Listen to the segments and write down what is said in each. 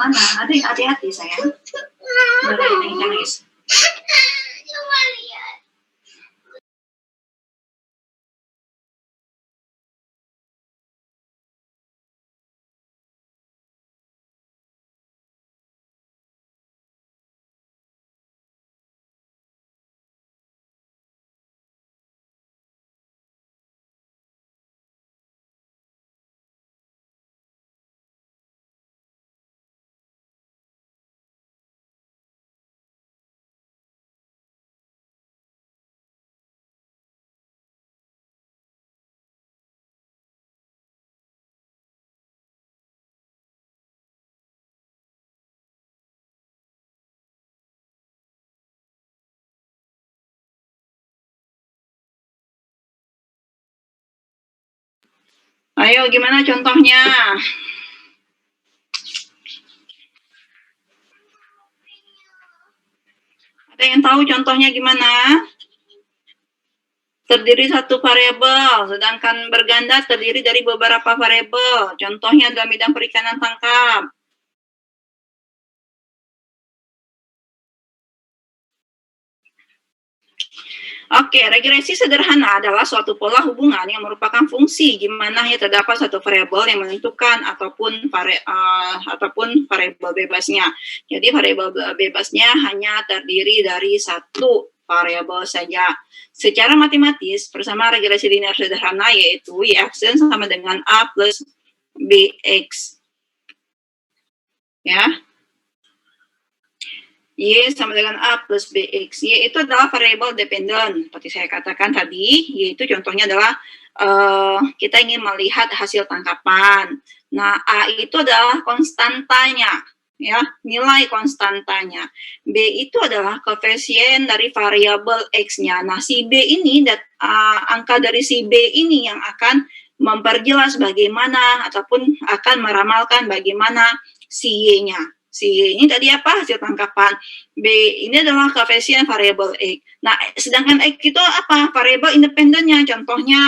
mana? Adik, hati-hati sayang. Udah nangis. Coba lihat. Ayo, gimana contohnya? Ada yang tahu contohnya gimana? Terdiri satu variabel, sedangkan berganda terdiri dari beberapa variabel. Contohnya dalam bidang perikanan tangkap. Oke, regresi sederhana adalah suatu pola hubungan yang merupakan fungsi di mana hanya terdapat satu variabel yang menentukan ataupun variabel bebasnya. Jadi variabel bebasnya hanya terdiri dari satu variabel saja. Secara matematis, persamaan regresi linear sederhana yaitu y(x) sama dengan a plus bx. Ya. Y sama dengan A plus BX. Y itu adalah variabel dependent. Seperti saya katakan tadi, Y itu contohnya adalah kita ingin melihat hasil tangkapan. Nah, A itu adalah konstantanya, ya, nilai konstantanya. B itu adalah koefisien dari variabel X-nya. Nah, si B ini, angka dari si B ini yang akan memperjelas bagaimana ataupun akan meramalkan bagaimana si Y-nya. Si Y ini tadi apa? Hasil tangkapan. B ini adalah koefisien variabel X. Nah, sedangkan X itu apa? Variabel independennya. Contohnya,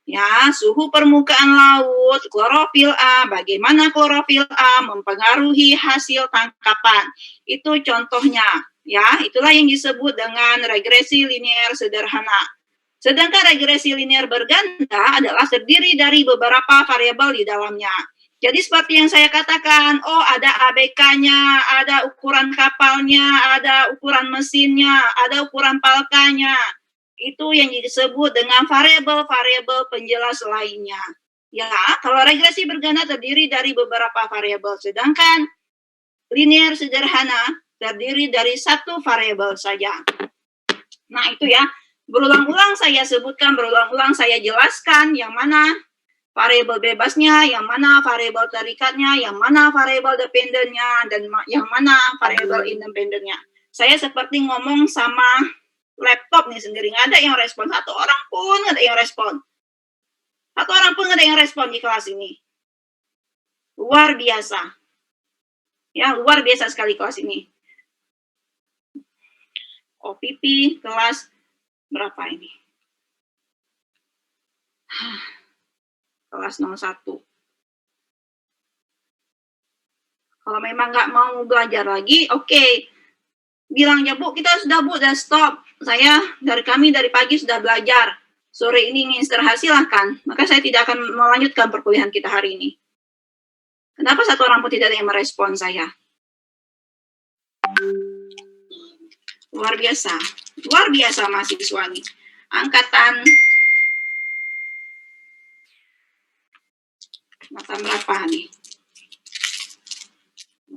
ya, suhu permukaan laut, klorofil A, bagaimana klorofil A mempengaruhi hasil tangkapan. Itu contohnya, ya. Itulah yang disebut dengan regresi linear sederhana. Sedangkan regresi linear berganda adalah terdiri dari beberapa variabel di dalamnya. Jadi seperti yang saya katakan, oh ada ABK-nya, ada ukuran kapalnya, ada ukuran mesinnya, ada ukuran palkanya. Itu yang disebut dengan variabel-variabel penjelas lainnya. Ya, kalau regresi berganda terdiri dari beberapa variabel, sedangkan linear sederhana terdiri dari satu variabel saja. Nah, itu ya, berulang-ulang saya sebutkan, berulang-ulang saya jelaskan yang mana variabel bebasnya, yang mana variabel terikatnya, yang mana variabel dependennya, dan yang mana variabel independennya. Saya seperti ngomong sama laptop nih sendiri, nggak ada yang respon, satu orang pun nggak ada yang respon. Satu orang pun nggak ada yang respon di kelas ini. Luar biasa. Ya, luar biasa sekali kelas ini. OPP kelas berapa ini? Kelas 01. Kalau memang nggak mau belajar lagi, oke. Bilang aja, Bu, kita sudah, Bu, udah stop. Kami dari pagi sudah belajar. Sore ini ingin istirahat, silahkan. Maka saya tidak akan melanjutkan perkuliahan kita hari ini. Kenapa satu orang pun tidak ada yang merespon saya? Luar biasa. Luar biasa mahasiswa nih. Angkatan berapa nih?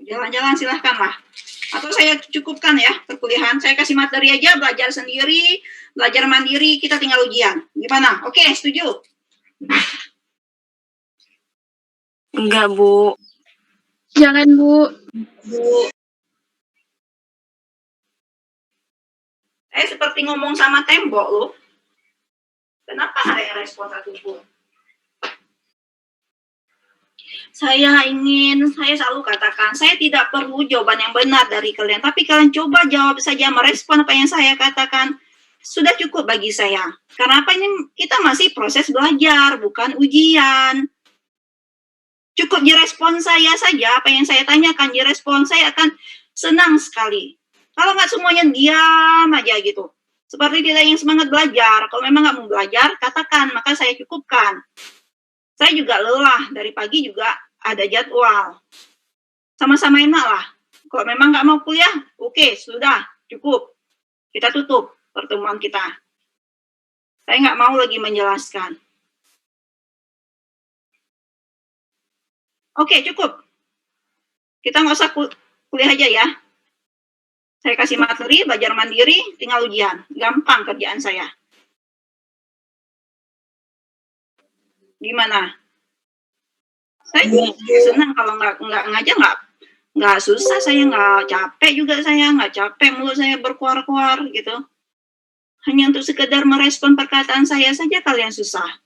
Jalan-jalan silahkanlah. Atau saya cukupkan ya perkuliahan. Saya kasih materi aja, belajar sendiri, belajar mandiri, kita tinggal ujian. Gimana? Oke, setuju? Enggak, Bu. Jangan, Bu. Saya seperti ngomong sama tembok loh. Kenapa ada yang respon satupun? Saya selalu katakan, saya tidak perlu jawaban yang benar dari kalian, tapi kalian coba jawab saja, merespon apa yang saya katakan, sudah cukup bagi saya. Karena apa, ini kita masih proses belajar, bukan ujian. Cukup direspon saya saja, apa yang saya tanyakan direspon, saya akan senang sekali. Kalau nggak semuanya diam aja gitu. Seperti tidak yang semangat belajar. Kalau memang nggak mau belajar, katakan, maka saya cukupkan. Saya juga lelah, dari pagi juga ada jadwal. Sama-sama enak lah. Kalau memang nggak mau kuliah, oke, sudah, cukup. Kita tutup pertemuan kita. Saya nggak mau lagi menjelaskan. Oke, cukup. Kita nggak usah kuliah aja ya. Saya kasih materi, belajar mandiri, tinggal ujian. Gampang kerjaan saya. Gimana? Saya senang kalau nggak ngajar, nggak susah, saya nggak capek juga, saya nggak capek mulut saya berkuar-kuar gitu. Hanya untuk sekedar merespon perkataan saya saja kalian susah.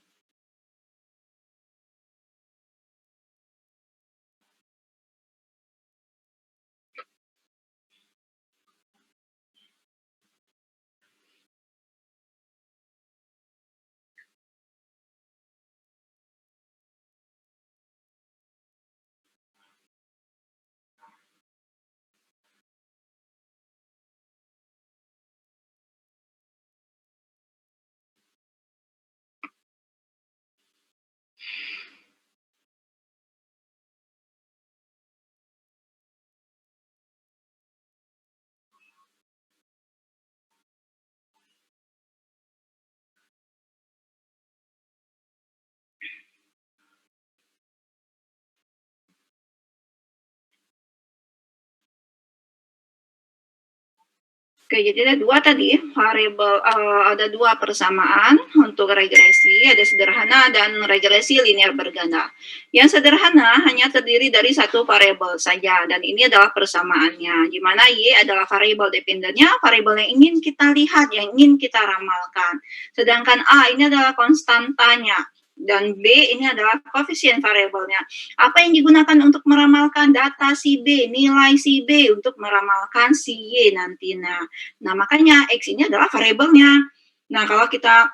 Oke, jadi ada dua tadi variabel, ada dua persamaan untuk regresi, ada sederhana dan regresi linear berganda. Yang sederhana hanya terdiri dari satu variabel saja, dan ini adalah persamaannya, di mana Y adalah variabel dependennya, variabel yang ingin kita lihat, yang ingin kita ramalkan. Sedangkan A ini adalah konstantanya, dan B ini adalah koefisien variabelnya. Apa yang digunakan untuk meramalkan data si B, nilai si B untuk meramalkan si Y nantinya. Nah, makanya X ini adalah variabelnya. Nah, kalau kita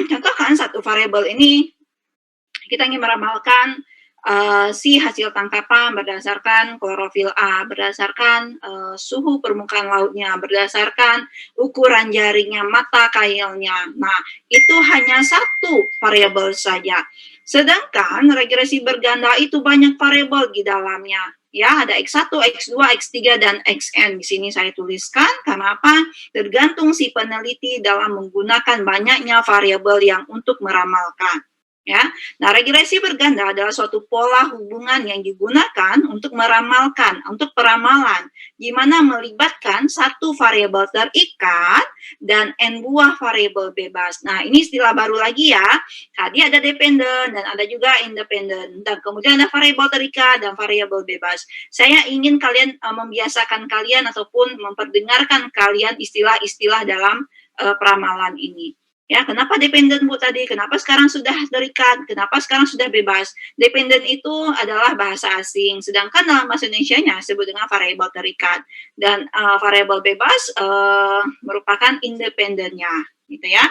contohkan satu variabel ini, kita ingin meramalkan si hasil tangkapan berdasarkan klorofil A, berdasarkan suhu permukaan lautnya, berdasarkan ukuran jaringnya, mata kailnya. Nah, itu hanya satu variabel saja. Sedangkan regresi berganda itu banyak variabel di dalamnya. Ya, ada X1, X2, X3, dan Xn. Di sini saya tuliskan, karena apa? Tergantung si peneliti dalam menggunakan banyaknya variabel yang untuk meramalkan. Ya, nah regresi berganda adalah suatu pola hubungan yang digunakan untuk meramalkan, untuk peramalan, di mana melibatkan satu variabel terikat dan n buah variabel bebas. Nah, ini istilah baru lagi ya. Tadi ada dependen dan ada juga independen, dan kemudian ada variabel terikat dan variabel bebas. Saya ingin kalian membiasakan kalian ataupun memperdengarkan kalian istilah-istilah dalam peramalan ini. Ya, kenapa dependen Bu tadi? Kenapa sekarang sudah terikat? Kenapa sekarang sudah bebas? Dependen itu adalah bahasa asing, sedangkan dalam bahasa Indonesianya disebut dengan variabel terikat, dan variabel bebas merupakan independennya, gitu ya.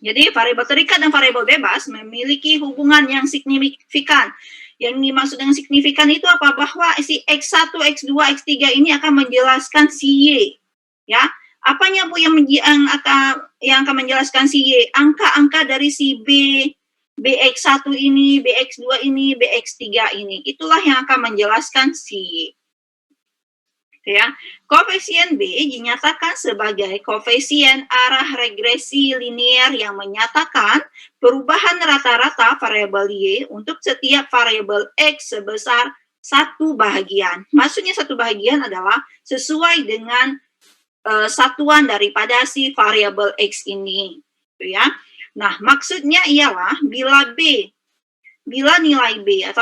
Jadi variabel terikat dan variabel bebas memiliki hubungan yang signifikan. Yang dimaksud dengan signifikan itu apa? Bahwa si X1, X2, X3 ini akan menjelaskan si Y, ya. Apanya Bu yang akan menjelaskan si Y? Angka-angka dari si B, BX1 ini, BX2 ini, BX3 ini. Itulah yang akan menjelaskan si Y. Ya. Koefisien B dinyatakan sebagai koefisien arah regresi linear yang menyatakan perubahan rata-rata variabel Y untuk setiap variabel X sebesar 1 bahagian. Maksudnya 1 bahagian adalah sesuai dengan satuan daripada si variabel X ini, gitu ya. Nah, maksudnya ialah bila nilai B atau